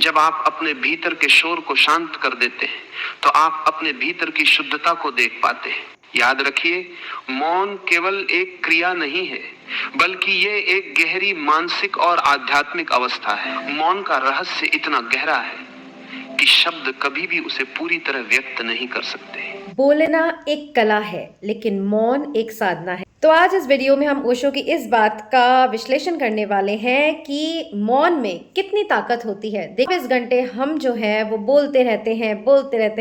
जब आप अपने भीतर के शोर को शांत कर देते हैं तो आप अपने भीतर की शुद्धता को देख पाते हैं। याद रखिए, मौन केवल एक क्रिया नहीं है, बल्कि ये एक गहरी मानसिक और आध्यात्मिक अवस्था है। मौन का रहस्य इतना गहरा है कि शब्द कभी भी उसे पूरी तरह व्यक्त नहीं कर सकते। बोलना एक कला है, लेकिन मौन एक साधना है। तो आज इस वीडियो में हम ओशो की इस बात का विश्लेषण करने वाले हैं कि मौन में कितनी ताकत होती है। 24 घंटे हम जो है वो बोलते रहते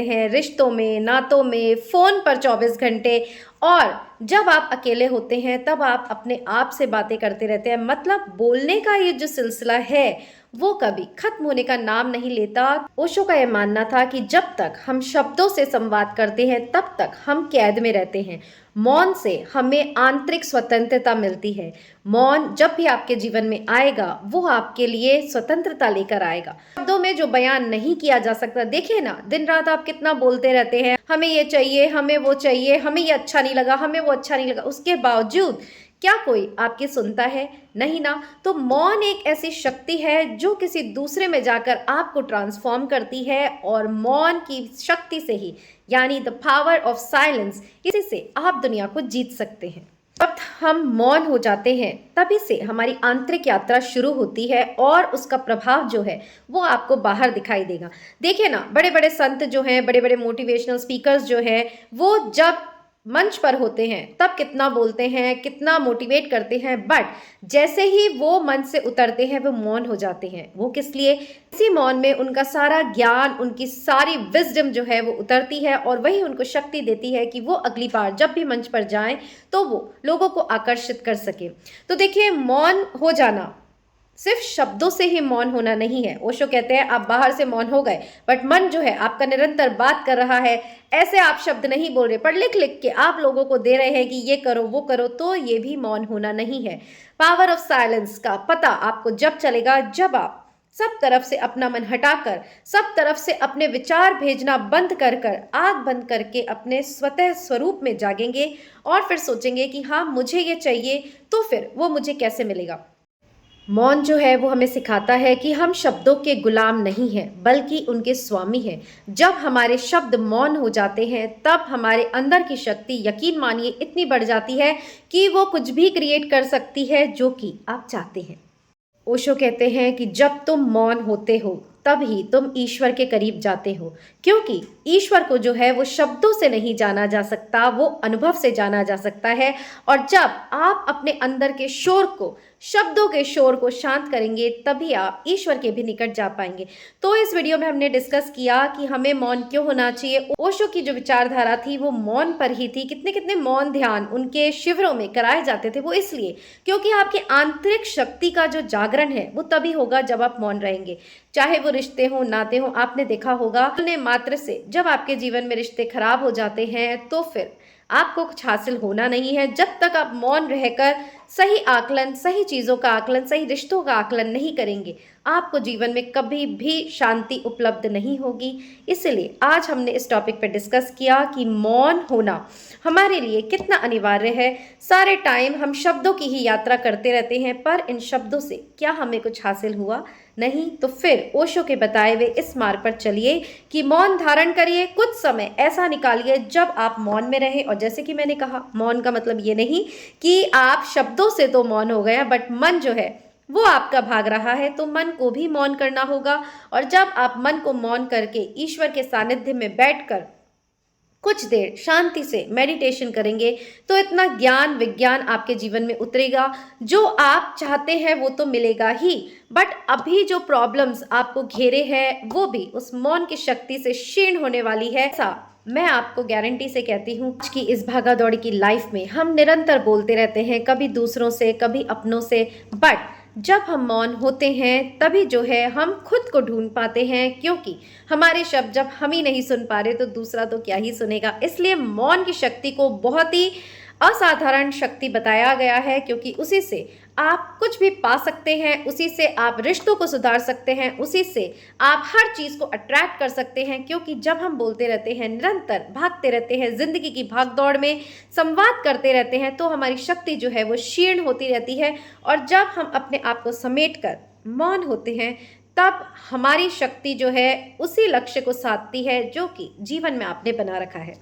हैं रिश्तों में, नातों में, फोन पर 24 घंटे, और जब आप अकेले होते हैं तब आप अपने आप से बातें करते रहते हैं। मतलब बोलने का ये जो सिलसिला है वो कभी खत्म होने का नाम नहीं लेता। ओशो का यह मानना था कि जब तक हम शब्दों से संवाद करते हैं तब तक हम कैद में रहते हैं। मौन से हमें आंतरिक स्वतंत्रता मिलती है। मौन जब भी आपके जीवन में आएगा वो आपके लिए स्वतंत्रता लेकर आएगा। शब्दों में जो बयान नहीं किया जा सकता, देखिए ना, दिन रात आप कितना बोलते रहते हैं, हमें ये चाहिए, हमें वो चाहिए, हमें ये अच्छा नहीं लगा, हमें वो अच्छा नहीं लगा, उसके बावजूद क्या कोई आपकी सुनता है? नहीं ना। तो मौन एक ऐसी शक्ति है जो किसी दूसरे में जाकर आपको ट्रांसफॉर्म करती है, और मौन की शक्ति से ही, यानी द पावर ऑफ साइलेंस, इसी से आप दुनिया को जीत सकते हैं। जब हम मौन हो जाते हैं तभी से हमारी आंतरिक यात्रा शुरू होती है, और उसका प्रभाव जो है वो आपको बाहर दिखाई देगा। देखिए ना, बड़े बड़े संत जो हैं, बड़े बड़े मोटिवेशनल स्पीकर्स जो हैं, वो जब मंच पर होते हैं तब कितना बोलते हैं, कितना मोटिवेट करते हैं, बट जैसे ही वो मंच से उतरते हैं वो मौन हो जाते हैं। वो किस लिए? इसी मौन में उनका सारा ज्ञान, उनकी सारी विजडम जो है वो उतरती है, और वही उनको शक्ति देती है कि वो अगली बार जब भी मंच पर जाएं तो वो लोगों को आकर्षित कर सके। तो देखिए, मौन हो जाना सिर्फ शब्दों से ही मौन होना नहीं है। ओशो कहते हैं आप बाहर से मौन हो गए, बट मन जो है आपका निरंतर बात कर रहा है। ऐसे आप शब्द नहीं बोल रहे, पर लिख लिख के आप लोगों को दे रहे हैं कि ये करो वो करो, तो ये भी मौन होना नहीं है। पावर ऑफ साइलेंस का पता आपको जब चलेगा जब आप सब तरफ से अपना मन हटाकर, सब तरफ से अपने विचार भेजना बंद कर कर, आंख बंद करके अपने स्वतः स्वरूप में जागेंगे और फिर सोचेंगे कि हाँ मुझे ये चाहिए, तो फिर वो मुझे कैसे मिलेगा। मौन जो है वो हमें सिखाता है कि हम शब्दों के गुलाम नहीं हैं, बल्कि उनके स्वामी हैं। जब हमारे शब्द मौन हो जाते हैं तब हमारे अंदर की शक्ति, यकीन मानिए, इतनी बढ़ जाती है कि वो कुछ भी क्रिएट कर सकती है जो कि आप चाहते हैं। ओशो कहते हैं कि जब तुम मौन होते हो तब ही तुम ईश्वर के करीब जाते हो, क्योंकि ईश्वर को जो है वो शब्दों से नहीं जाना जा सकता, वो अनुभव से जाना जा सकता है। और जब आप अपने अंदर के शोर को, शब्दों के शोर को शांत करेंगे तभी आप ईश्वर के भी निकट जा पाएंगे। तो इस वीडियो में हमने डिस्कस किया कि हमें मौन क्यों होना चाहिए। ओशो की जो विचारधारा थी वो मौन पर ही थी। कितने कितने मौन ध्यान उनके शिविरों में कराए जाते थे, वो इसलिए क्योंकि आपकी आंतरिक शक्ति का जो जागरण है वो तभी होगा जब आप मौन रहेंगे। चाहे वो रिश्ते हो, नाते हो, आपने देखा होगा बोलने मात्र से जब आपके जीवन में रिश्ते खराब हो जाते हैं तो फिर आपको कुछ हासिल होना नहीं है। जब तक आप मौन रहकर सही आकलन, सही चीज़ों का आकलन, सही रिश्तों का आकलन नहीं करेंगे, आपको जीवन में कभी भी शांति उपलब्ध नहीं होगी। इसलिए आज हमने इस टॉपिक पर डिस्कस किया कि मौन होना हमारे लिए कितना अनिवार्य है। सारे टाइम हम शब्दों की ही यात्रा करते रहते हैं, पर इन शब्दों से क्या हमें कुछ हासिल हुआ? नहीं। तो फिर ओशो के बताए हुए इस मार्ग पर चलिए कि मौन धारण करिए, कुछ समय ऐसा निकालिए जब आप मौन में रहें। और जैसे कि मैंने कहा, मौन का मतलब ये नहीं कि आप शब्दों से तो मौन हो गए, बट मन जो है वो आपका भाग रहा है, तो मन को भी मौन करना होगा। और जब आप मन को मौन करके ईश्वर के सानिध्य में बैठकर कुछ देर शांति से मेडिटेशन करेंगे तो इतना ज्ञान विज्ञान आपके जीवन में उतरेगा, जो आप चाहते हैं वो तो मिलेगा ही, बट अभी जो प्रॉब्लम्स आपको घेरे हैं वो भी उस मौन की शक्ति से क्षीण होने वाली है। ऐसा मैं आपको गारंटी से कहती हूँ कि इस भागा दौड़ी की लाइफ में हम निरंतर बोलते रहते हैं, कभी दूसरों से, कभी अपनों से, बट जब हम मौन होते हैं तभी जो है हम खुद को ढूंढ पाते हैं, क्योंकि हमारे शब्द जब हम ही नहीं सुन पा रहे तो दूसरा तो क्या ही सुनेगा। इसलिए मौन की शक्ति को बहुत ही असाधारण शक्ति बताया गया है, क्योंकि उसी से आप कुछ भी पा सकते हैं, उसी से आप रिश्तों को सुधार सकते हैं, उसी से आप हर चीज़ को अट्रैक्ट कर सकते हैं। क्योंकि जब हम बोलते रहते हैं, निरंतर भागते रहते हैं, जिंदगी की भागदौड़ में संवाद करते रहते हैं, तो हमारी शक्ति जो है वो क्षीण होती रहती है। और जब हम अपने आप को समेट कर मौन होते हैं तब हमारी शक्ति जो है उसी लक्ष्य को साधती है जो कि जीवन में आपने बना रखा है।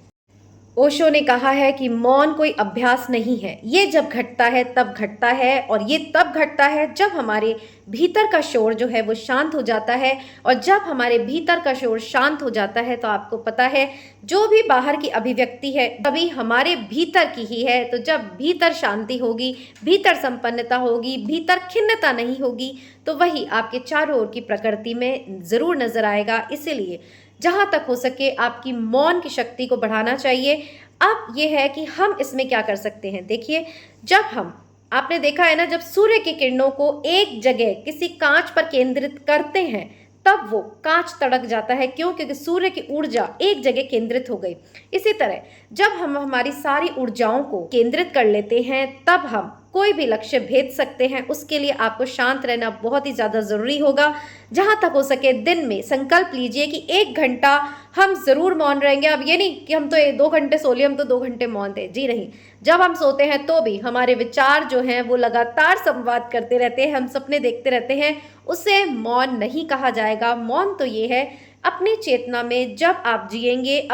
ओशो ने कहा है कि मौन कोई अभ्यास नहीं है, ये जब घटता है तब घटता है, और ये तब घटता है जब हमारे भीतर का शोर जो है वो शांत हो जाता है। और जब हमारे भीतर का शोर शांत हो जाता है तो आपको पता है जो भी बाहर की अभिव्यक्ति है तभी हमारे भीतर की ही है। तो जब भीतर शांति होगी, भीतर संपन्नता होगी, भीतर खिन्नता नहीं होगी, तो वही आपके चारों ओर की प्रकृति में जरूर नजर आएगा। इसीलिए जहां तक हो सके आपकी मौन की शक्ति को बढ़ाना चाहिए। अब यह है कि हम इसमें क्या कर सकते हैं। देखिए, जब आपने देखा है ना, जब सूर्य की किरणों को एक जगह किसी कांच पर केंद्रित करते हैं तब वो कांच तड़क जाता है। क्यों? क्योंकि सूर्य की ऊर्जा एक जगह केंद्रित हो गई। इसी तरह जब हम हमारी सारी ऊर्जाओं को केंद्रित कर लेते हैं तब हम कोई भी लक्ष्य भेद सकते हैं। उसके लिए आपको शांत रहना बहुत ही ज़्यादा ज़रूरी होगा। जहाँ तक हो सके दिन में संकल्प लीजिए कि 1 घंटा हम ज़रूर मौन रहेंगे। अब ये नहीं कि हम तो 2 घंटे सो लिए, हम तो 2 घंटे मौन थे। जी नहीं, जब हम सोते हैं तो भी हमारे विचार जो हैं वो लगातार संवाद करते रहते हैं, हम सपने देखते रहते हैं। उसे मौन नहीं कहा जाएगा। मौन तो ये है, अपनी चेतना में जब आप जिएंगे,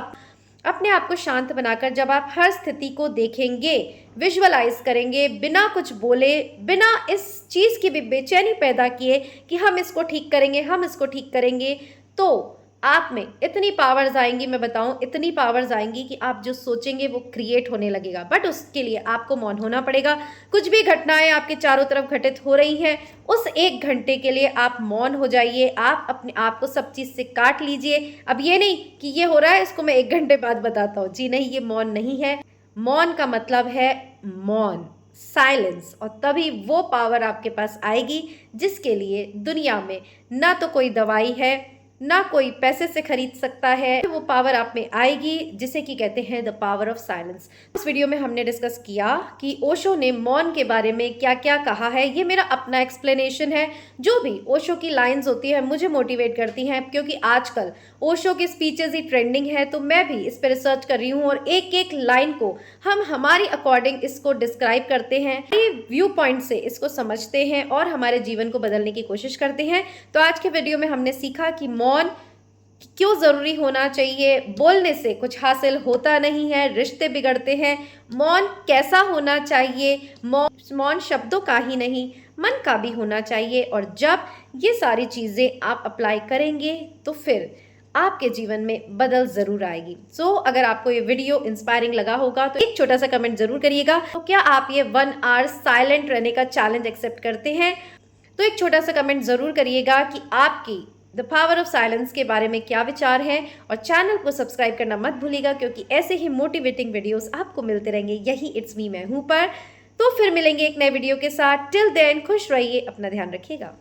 अपने आप को शांत बनाकर जब आप हर स्थिति को देखेंगे, विजुअलाइज करेंगे, बिना कुछ बोले, बिना इस चीज़ की भी बेचैनी पैदा किए कि हम इसको ठीक करेंगे, हम इसको ठीक करेंगे, तो आप में इतनी पावर्स आएंगी, मैं बताऊं इतनी पावर्स आएंगी कि आप जो सोचेंगे वो क्रिएट होने लगेगा। बट उसके लिए आपको मौन होना पड़ेगा। कुछ भी घटनाएं आपके चारों तरफ घटित हो रही हैं, उस 1 घंटे के लिए आप मौन हो जाइए। आप अपने आप को सब चीज़ से काट लीजिए। अब ये नहीं कि ये हो रहा है इसको मैं 1 घंटे बाद बताता हूँ। जी नहीं, ये मौन नहीं है। मौन का मतलब है मौन, साइलेंस। और तभी वो पावर आपके पास आएगी जिसके लिए दुनिया में ना तो कोई दवाई है, ना कोई पैसे से खरीद सकता है। वो पावर आप में आएगी जिसे कि कहते हैं द पावर ऑफ साइलेंस। इस वीडियो में हमने डिस्कस किया कि ओशो ने मौन के बारे में क्या क्या कहा है। ये मेरा अपना एक्सप्लेनेशन है। जो भी ओशो की लाइंस होती है मुझे मोटिवेट करती हैं, क्योंकि आजकल ओशो की स्पीचेस ही ट्रेंडिंग है। तो मैं भी इस पर रिसर्च कर रही हूँ और एक एक लाइन को हम हमारी अकॉर्डिंग इसको डिस्क्राइब करते हैं, व्यू पॉइंट से इसको समझते हैं और हमारे जीवन को बदलने की कोशिश करते हैं। तो आज के वीडियो में हमने सीखा कि मौन क्यों जरूरी होना चाहिए। बोलने से कुछ हासिल होता नहीं है, रिश्ते बिगड़ते हैं। मौन कैसा होना चाहिए, मौन शब्दों का ही नहीं मन का भी होना चाहिए। और जब ये सारी चीज़ें आप अप्लाई करेंगे तो फिर आपके जीवन में बदल जरूर आएगी। सो अगर आपको ये वीडियो इंस्पायरिंग लगा होगा तो एक छोटा सा कमेंट जरूर करिएगा। तो क्या आप ये 1 आवर साइलेंट रहने का चैलेंज एक्सेप्ट करते हैं? तो एक छोटा सा कमेंट जरूर करिएगा कि आपकी द पावर ऑफ साइलेंस के बारे में क्या विचार है। और चैनल को सब्सक्राइब करना मत भूलिएगा, क्योंकि ऐसे ही मोटिवेटिंग वीडियोस आपको मिलते रहेंगे यही इट्स मी मैं हूं पर। तो फिर मिलेंगे एक नए वीडियो के साथ। टिल देन खुश रहिए, अपना ध्यान रखिएगा।